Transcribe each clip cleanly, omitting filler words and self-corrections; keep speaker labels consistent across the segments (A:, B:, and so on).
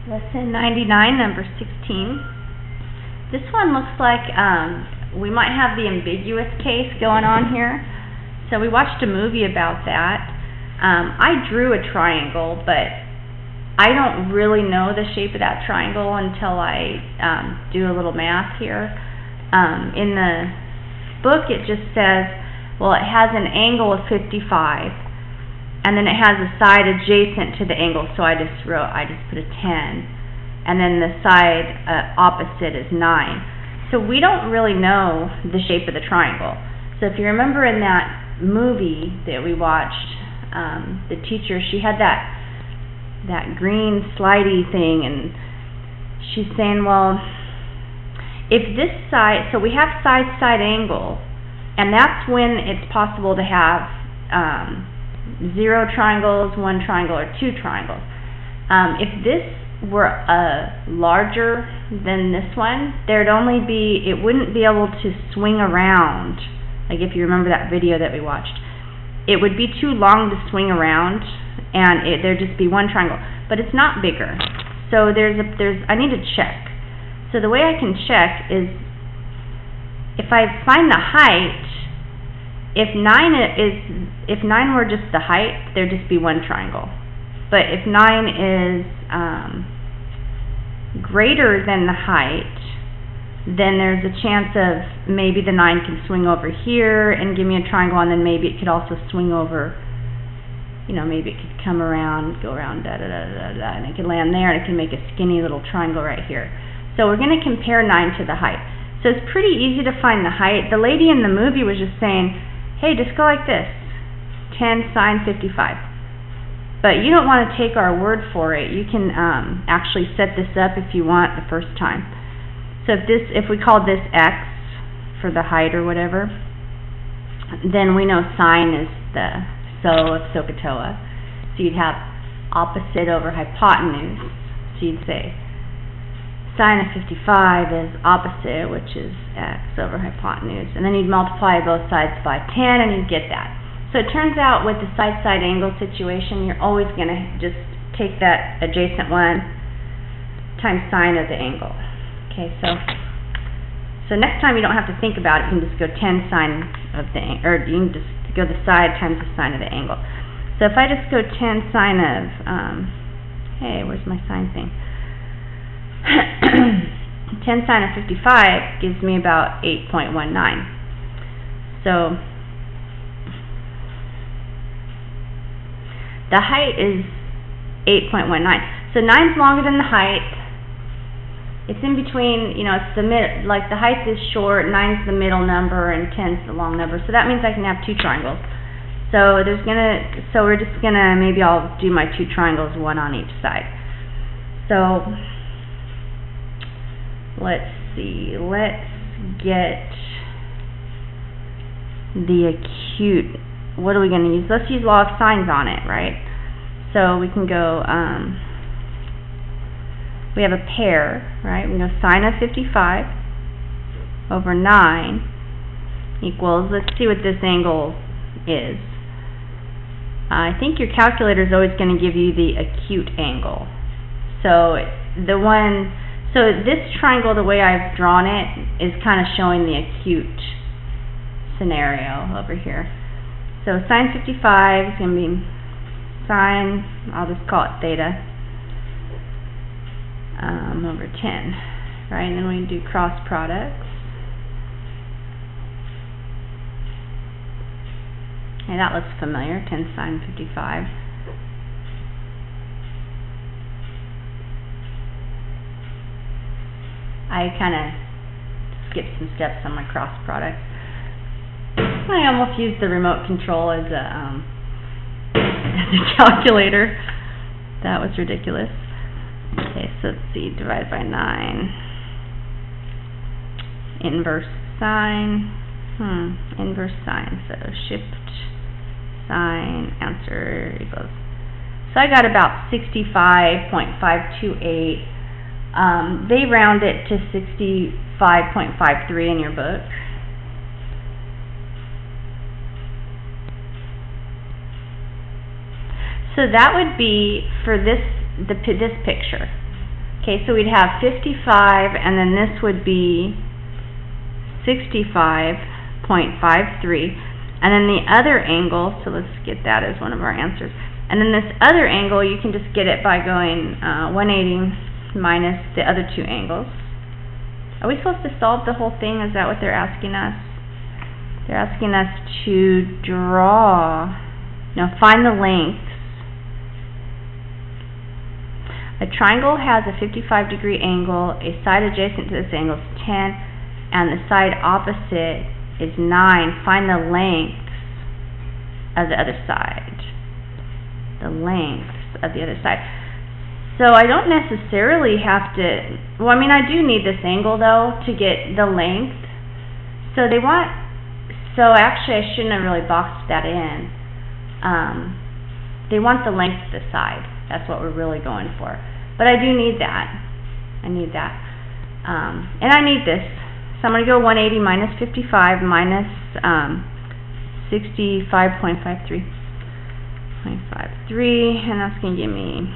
A: Lesson 99, number 16. This one looks like we might have the ambiguous case going on here. So we watched a movie about that. I drew a triangle, but I don't really know the shape of that triangle until I do a little math here. In the book it just says, well, it has an angle of 55. And then it has a side adjacent to the angle, so I just put a 10. And then the side opposite is 9. So we don't really know the shape of the triangle. So if you remember in that movie that we watched, the teacher, she had that green slidey thing, and she's saying, well, if this side, so we have side-side angle, and that's when it's possible to have 0 triangles, 1 triangle, or 2 triangles. If this were larger than this one, there'd only be, it wouldn't be able to swing around. Like if you remember that video that we watched, it would be too long to swing around, and there'd just be 1 triangle. But it's not bigger, so I need to check. So the way I can check is, if I find the height, if 9 were just the height, there'd just be 1 triangle. But if 9 is greater than the height, then there's a chance of maybe the 9 can swing over here and give me a triangle, and then maybe it could also swing over, maybe it could come around, go around, and it could land there, and it can make a skinny little triangle right here. So we're going to compare 9 to the height. So it's pretty easy to find the height. The lady in the movie was just saying, hey, just go like this, 10 sine 55. But you don't want to take our word for it. You can actually set this up if you want the first time. So if we called this x for the height or whatever, then we know sine is the so of SOHCAHTOA. So you'd have opposite over hypotenuse. So you'd say sine of 55 is opposite, which is x over hypotenuse. And then you'd multiply both sides by 10, and you'd get that. So it turns out with the side-side angle situation, you're always going to just take that adjacent one times sine of the angle. Okay, so next time you don't have to think about it. You can just go 10 sine of the angle, or you can just go the side times the sine of the angle. So if I just go 10 sine of, hey, where's my sine thing? 10 sine of 55 gives me about 8.19. So the height is 8.19. So 9's longer than the height. It's in between, it's the mid, like the height is short, 9's the middle number, and 10's the long number. So that means I can have 2 triangles. So we're just gonna, maybe I'll do my 2 triangles, 1 on each side. So let's see, let's get the acute. What are we going to use? Let's use law of sines on it, right? So we can go, we have a pair, right? We know sine of 55 over 9 equals, let's see what this angle is. I think your calculator is always going to give you the acute angle. So so this triangle, the way I've drawn it, is kind of showing the acute scenario over here. So sine 55 is going to be sine, I'll just call it theta, over 10, right? And then we do cross products. Okay, that looks familiar, 10 sine 55. I kind of skipped some steps on my cross products. I almost used the remote control as a calculator. That was ridiculous. Okay, so let's see, divided by 9. Inverse sine. Inverse sine. So shift sine, answer equals. So I got about 65.528. They round it to 65.53 in your book. So that would be for this picture. Okay, so we'd have 55, and then this would be 65.53. And then the other angle, so let's get that as one of our answers. And then this other angle, you can just get it by going 180 minus the other two angles. Are we supposed to solve the whole thing? Is that what they're asking us? They're asking us to find the lengths. A triangle has a 55-degree angle, a side adjacent to this angle is 10, and the side opposite is 9. Find the lengths of the other side. The lengths of the other side. So I don't necessarily have to, well, I mean, I do need this angle, though, to get the length. So actually, I shouldn't have really boxed that in. They want the length of the side. That's what we're really going for. But I do need that. I need that. And I need this. So I'm going to go 180 minus 55 minus 65.53. And that's going to give me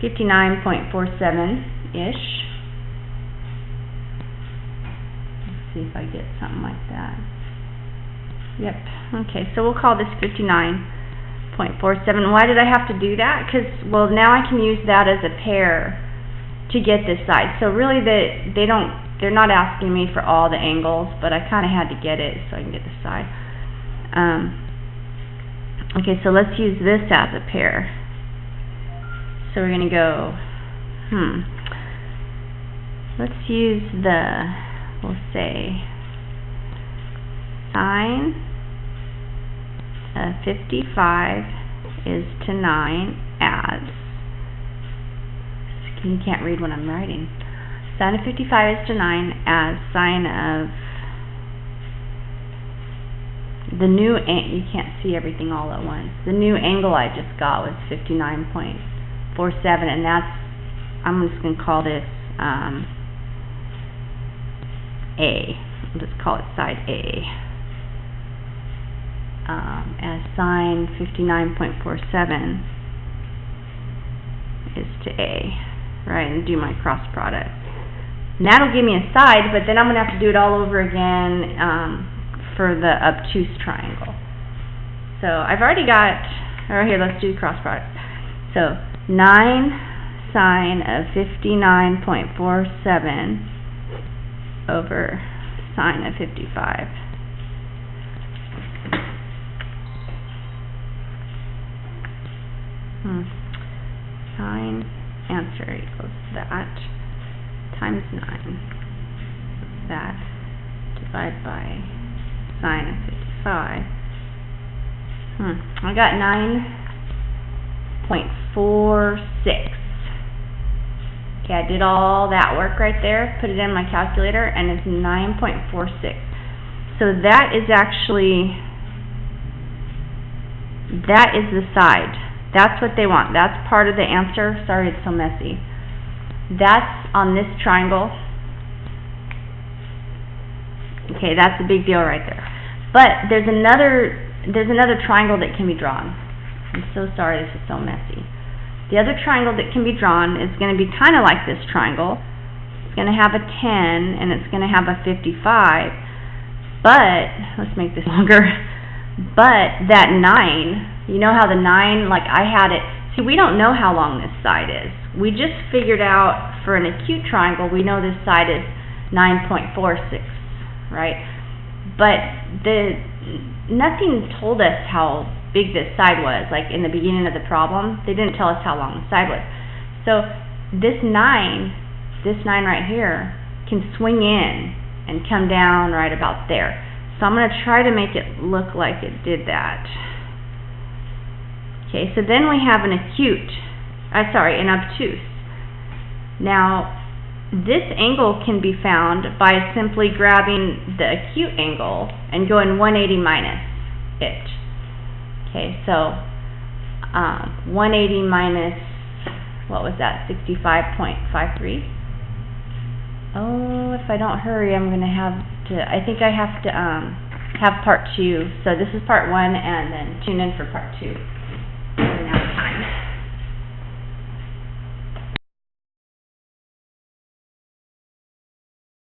A: 59.47-ish. Let's see if I get something like that. Yep. Okay, so we'll call this 59.47. Why did I have to do that? Because, well, now I can use that as a pair to get this side. So really, they're not asking me for all the angles, but I kind of had to get it so I can get this side. Okay, so let's use this as a pair. So we're going to go, let's use we'll say, sine of 55 is to 9 as, you can't read what I'm writing, sine of 55 is to 9 as sine of the new, you can't see everything all at once, the new angle I just got was 59.47, and that's, I'm just going to call this A. I'll just call it side A. As sine 59.47 is to A, right, and do my cross product. And that'll give me a side, but then I'm going to have to do it all over again for the obtuse triangle. So I've already got, here, let's do cross product. So 9 sine of 59.47 over sine of 55. Sine answer equals that times 9. That divided by sine of 55. I got 9.46. Okay, I did all that work right there, put it in my calculator, and it's 9.46. So that is actually, that is the side. That's what they want. That's part of the answer. Sorry, it's so messy. That's on this triangle. Okay, that's a big deal right there. But there's another triangle that can be drawn. I'm so sorry this is so messy. The other triangle that can be drawn is going to be kind of like this triangle. It's going to have a 10 and it's going to have a 55. But, let's make this longer. But that 9, you know how the 9, like I had it, see, we don't know how long this side is. We just figured out for an acute triangle, we know this side is 9.46, right? But nothing told us how big this side was, like in the beginning of the problem. They didn't tell us how long the side was. So this 9 right here, can swing in and come down right about there. So I'm going to try to make it look like it did that. Okay, so then we have an an obtuse. Now, this angle can be found by simply grabbing the acute angle and going 180 minus it. Okay, so 180 minus, what was that, 65.53? Oh, if I don't hurry, I'm going to have to, I think I have to have part 2. So this is part 1, and then tune in for part 2. Now time.